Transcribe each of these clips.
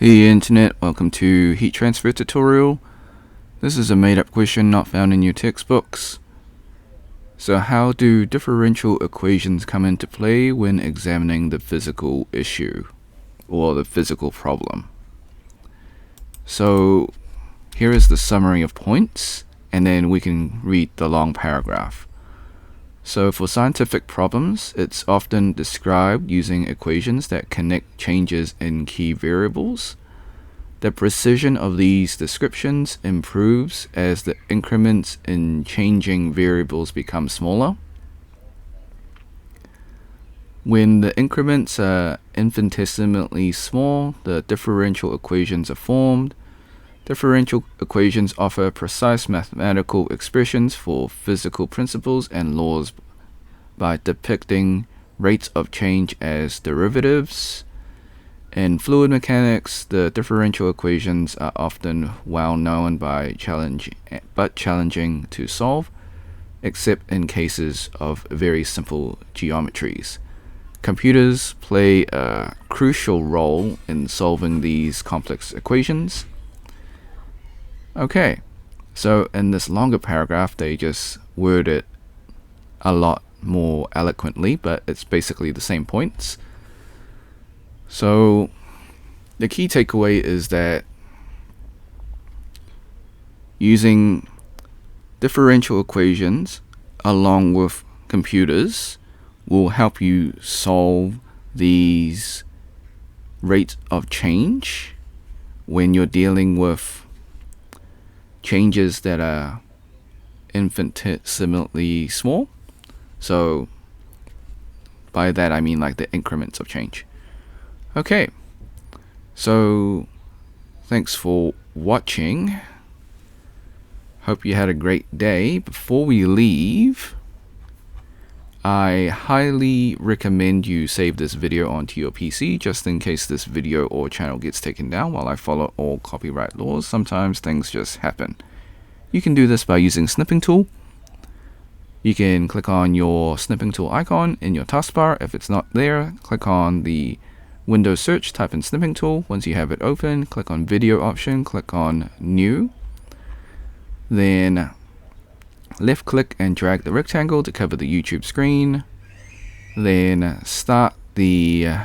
Hey Internet, welcome to Heat Transfer Tutorial. This is a made-up question not found in your textbooks. So how do differential equations come into play when examining the physical issue or the physical problem? So here is the summary of points, and then we can read the long paragraph. So for scientific problems, it's often described using equations that connect changes in key variables. The precision of these descriptions improves as the increments in changing variables become smaller. When the increments are infinitesimally small, the differential equations are formed. Differential equations offer precise mathematical expressions for physical principles and laws by depicting rates of change as derivatives. In fluid mechanics, the differential equations are often well known but challenging to solve, except in cases of very simple geometries. Computers play a crucial role in solving these complex equations. Okay, so in this longer paragraph, they just word it a lot more eloquently, but it's basically the same points. So the key takeaway is that using differential equations along with computers will help you solve these rates of change when you're dealing with changes that are infinitesimally small. So by that I mean like the increments of change. Okay, so thanks for watching. Hope you had a great day. Before we leave, I highly recommend you save this video onto your PC just in case this video or channel gets taken down while I follow all copyright laws. Sometimes things just happen. You can do this by using snipping tool. You can click on your snipping tool icon in your taskbar. If it's not there, click on the Windows search, type in snipping tool. Once you have it open, click on video option, click on new. Then left click and drag the rectangle to cover the YouTube screen. Then click the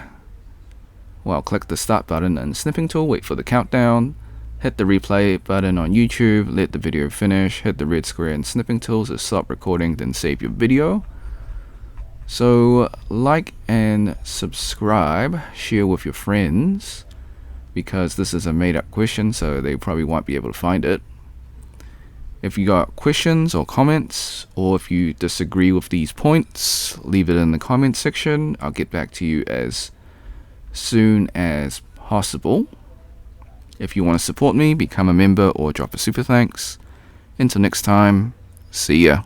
start button and snipping tool, wait for the countdown. Hit the replay button on YouTube, let the video finish, hit the red square and snipping tools to stop recording, then save your video. So like and subscribe, share with your friends, because this is a made up question, so they probably won't be able to find it. If you got questions or comments, or if you disagree with these points, leave it in the comment section. I'll get back to you as soon as possible. If you want to support me, become a member or drop a super thanks. Until next time, see ya.